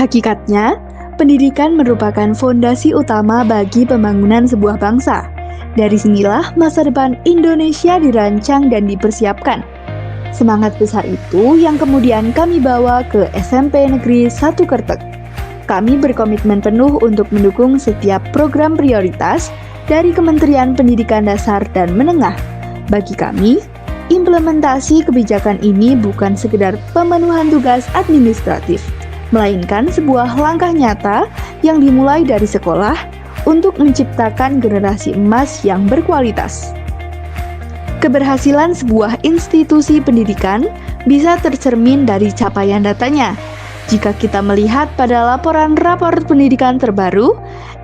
Hakikatnya, pendidikan merupakan fondasi utama bagi pembangunan sebuah bangsa. Dari sinilah masa depan Indonesia dirancang dan dipersiapkan. Semangat besar itu yang kemudian kami bawa ke SMP Negeri 1 Kertek. Kami berkomitmen penuh untuk mendukung setiap program prioritas dari Kementerian Pendidikan Dasar dan Menengah. Bagi kami, implementasi kebijakan ini bukan sekedar pemenuhan tugas administratif, melainkan sebuah langkah nyata yang dimulai dari sekolah untuk menciptakan generasi emas yang berkualitas. Keberhasilan sebuah institusi pendidikan bisa tercermin dari capaian datanya. Jika kita melihat pada laporan rapor pendidikan terbaru,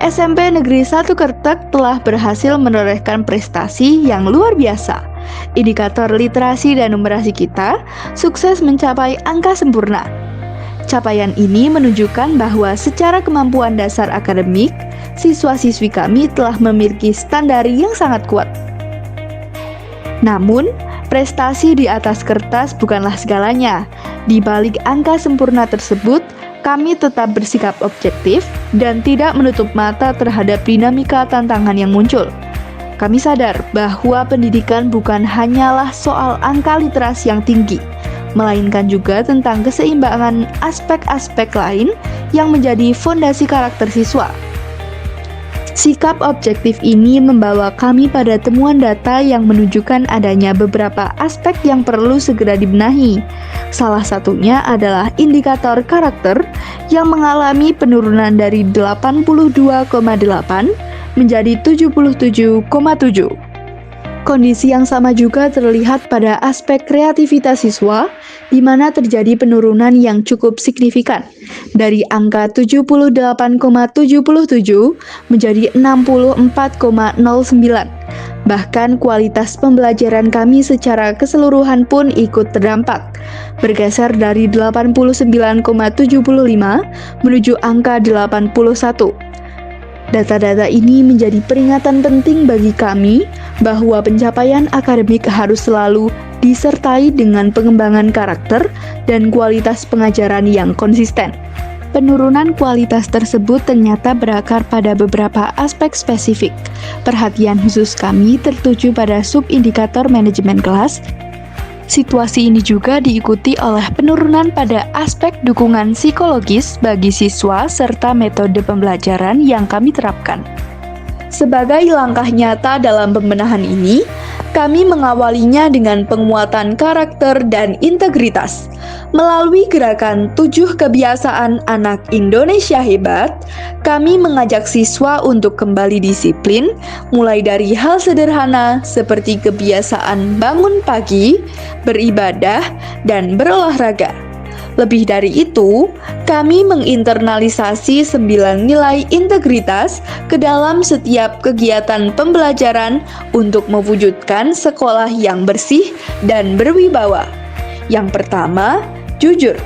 SMP Negeri 1 Kertek telah berhasil menorehkan prestasi yang luar biasa. Indikator literasi dan numerasi kita sukses mencapai angka sempurna. Capaian ini menunjukkan bahwa secara kemampuan dasar akademik, siswa-siswi kami telah memiliki standar yang sangat kuat. Namun, prestasi di atas kertas bukanlah segalanya. Di balik angka sempurna tersebut, kami tetap bersikap objektif dan tidak menutup mata terhadap dinamika tantangan yang muncul. Kami sadar bahwa pendidikan bukan hanyalah soal angka literasi yang tinggi, melainkan juga tentang keseimbangan aspek-aspek lain yang menjadi fondasi karakter siswa. Sikap objektif ini membawa kami pada temuan data yang menunjukkan adanya beberapa aspek yang perlu segera dibenahi. Salah satunya adalah indikator karakter yang mengalami penurunan dari 82,8 menjadi 77,7. Kondisi yang sama juga terlihat pada aspek kreativitas siswa, di mana terjadi penurunan yang cukup signifikan, dari angka 78,77 menjadi 64,09. Bahkan kualitas pembelajaran kami secara keseluruhan pun ikut terdampak, bergeser dari 89,75 menuju angka 81. Data-data ini menjadi peringatan penting bagi kami bahwa pencapaian akademik harus selalu disertai dengan pengembangan karakter dan kualitas pengajaran yang konsisten. Penurunan kualitas tersebut ternyata berakar pada beberapa aspek spesifik. Perhatian khusus kami tertuju pada subindikator manajemen kelas. Situasi ini juga diikuti oleh penurunan pada aspek dukungan psikologis bagi siswa serta metode pembelajaran yang kami terapkan. Sebagai langkah nyata dalam pembenahan ini, kami mengawalinya dengan penguatan karakter dan integritas. Melalui gerakan 7 kebiasaan anak Indonesia hebat, kami mengajak siswa untuk kembali disiplin, mulai dari hal sederhana seperti kebiasaan bangun pagi, beribadah, dan berolahraga. Lebih dari itu, kami menginternalisasi 9 nilai integritas ke dalam setiap kegiatan pembelajaran untuk mewujudkan sekolah yang bersih dan berwibawa. Yang pertama, jujur.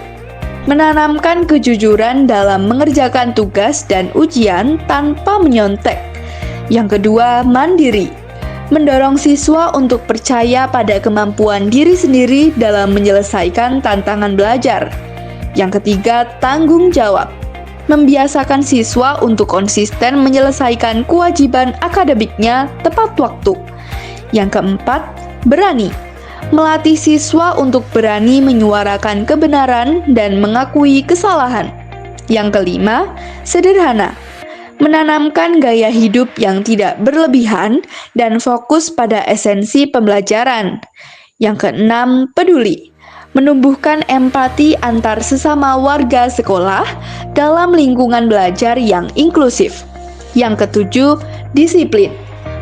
Menanamkan kejujuran dalam mengerjakan tugas dan ujian tanpa menyontek. Yang kedua, mandiri. Mendorong siswa untuk percaya pada kemampuan diri sendiri dalam menyelesaikan tantangan belajar. Yang ketiga, tanggung jawab. Membiasakan siswa untuk konsisten menyelesaikan kewajiban akademiknya tepat waktu. Yang keempat, berani. Melatih siswa untuk berani menyuarakan kebenaran dan mengakui kesalahan. Yang kelima, sederhana. Menanamkan gaya hidup yang tidak berlebihan dan fokus pada esensi pembelajaran. Yang keenam, peduli. Menumbuhkan empati antar sesama warga sekolah dalam lingkungan belajar yang inklusif. Yang ketujuh, disiplin.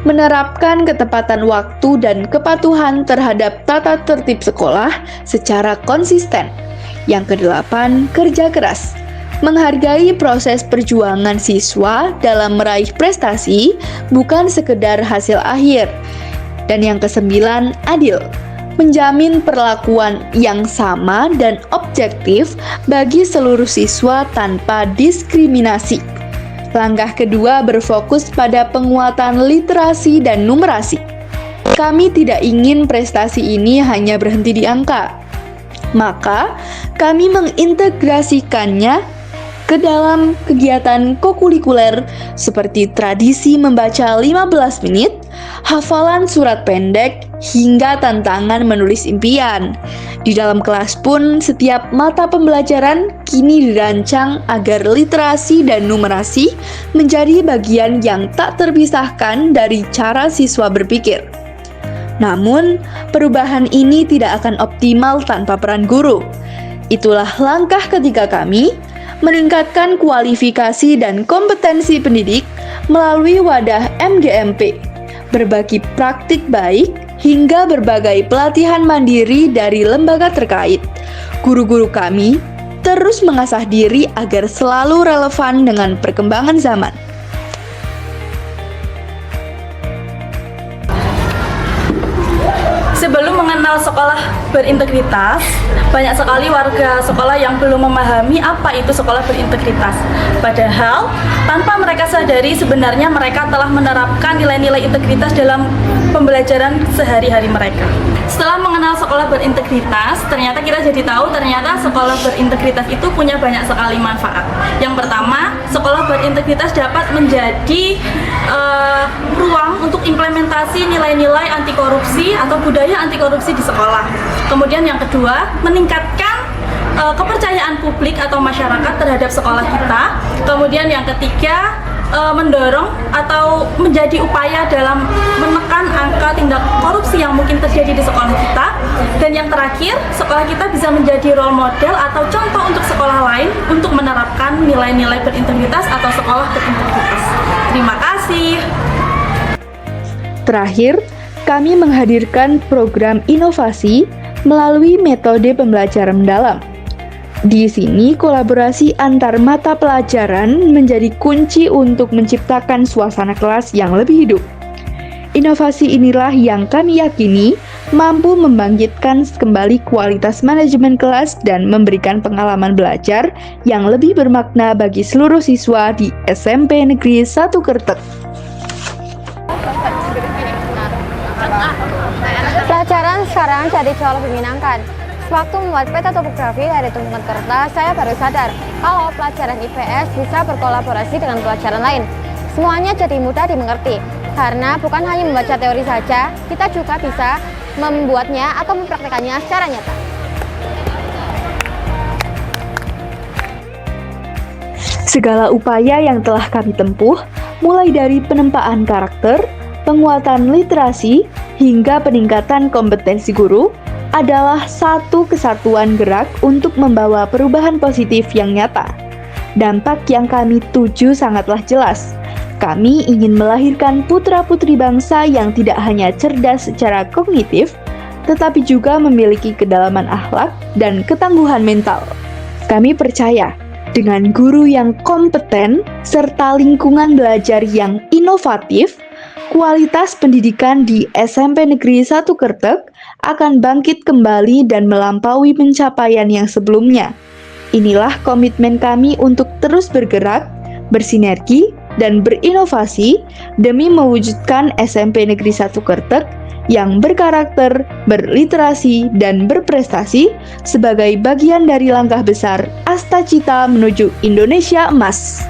Menerapkan ketepatan waktu dan kepatuhan terhadap tata tertib sekolah secara konsisten. Yang kedelapan, kerja keras. Menghargai proses perjuangan siswa dalam meraih prestasi, bukan sekedar hasil akhir. Dan yang kesembilan, adil. Menjamin perlakuan yang sama dan objektif bagi seluruh siswa tanpa diskriminasi. Langkah kedua berfokus pada penguatan literasi dan numerasi. Kami tidak ingin prestasi ini hanya berhenti di angka. Maka, kami mengintegrasikannya ke dalam kegiatan kokurikuler seperti tradisi membaca 15 menit, hafalan surat pendek, hingga tantangan menulis impian. Di dalam kelas pun setiap mata pembelajaran kini dirancang agar literasi dan numerasi menjadi bagian yang tak terpisahkan dari cara siswa berpikir. Namun, perubahan ini tidak akan optimal tanpa peran guru. Itulah langkah ketiga kami meningkatkan kualifikasi dan kompetensi pendidik melalui wadah MGMP, berbagi praktik baik, hingga berbagai pelatihan mandiri dari lembaga terkait. Guru-guru kami terus mengasah diri agar selalu relevan dengan perkembangan zaman. Sebelum mengenal sekolah berintegritas, banyak sekali warga sekolah yang belum memahami apa itu sekolah berintegritas. Padahal, tanpa mereka sadari sebenarnya mereka telah menerapkan nilai-nilai integritas dalam pembelajaran sehari-hari mereka. Setelah mengenal sekolah berintegritas, ternyata kita jadi tahu ternyata sekolah berintegritas itu punya banyak sekali manfaat. Yang pertama, sekolah berintegritas dapat menjadi ruang untuk implementasi nilai-nilai anti korupsi atau budaya anti korupsi di sekolah. Kemudian yang kedua, meningkatkan kepercayaan publik atau masyarakat terhadap sekolah kita. Kemudian yang ketiga, mendorong atau menjadi upaya dalam menekan angka tindak korupsi yang mungkin terjadi di sekolah kita. Dan yang terakhir, sekolah kita bisa menjadi role model atau contoh untuk sekolah lain untuk menerapkan nilai-nilai berintegritas atau sekolah berintegritas. Terima kasih. Terakhir, kami menghadirkan program inovasi melalui metode pembelajaran mendalam. Di sini, kolaborasi antar mata pelajaran menjadi kunci untuk menciptakan suasana kelas yang lebih hidup. Inovasi inilah yang kami yakini mampu membangkitkan kembali kualitas manajemen kelas dan memberikan pengalaman belajar yang lebih bermakna bagi seluruh siswa di SMP Negeri 1 Kertek. Pelajaran sekarang jadi jauh lebih menyenangkan. Waktu membuat peta topografi dari tumpukan kertas, saya baru sadar kalau pelajaran IPS bisa berkolaborasi dengan pelajaran lain. Semuanya jadi mudah dimengerti, karena bukan hanya membaca teori saja, kita juga bisa membuatnya atau mempraktekannya secara nyata. Segala upaya yang telah kami tempuh, mulai dari penempaan karakter, penguatan literasi, hingga peningkatan kompetensi guru, adalah satu kesatuan gerak untuk membawa perubahan positif yang nyata. Dampak yang kami tuju sangatlah jelas. Kami ingin melahirkan putra-putri bangsa yang tidak hanya cerdas secara kognitif, tetapi juga memiliki kedalaman akhlak dan ketangguhan mental. Kami percaya, dengan guru yang kompeten serta lingkungan belajar yang inovatif, kualitas pendidikan di SMP Negeri 1 Kertek akan bangkit kembali dan melampaui pencapaian yang sebelumnya. Inilah komitmen kami untuk terus bergerak, bersinergi, dan berinovasi demi mewujudkan SMP Negeri 1 Kertek yang berkarakter, berliterasi, dan berprestasi sebagai bagian dari langkah besar Asta Cita menuju Indonesia Emas.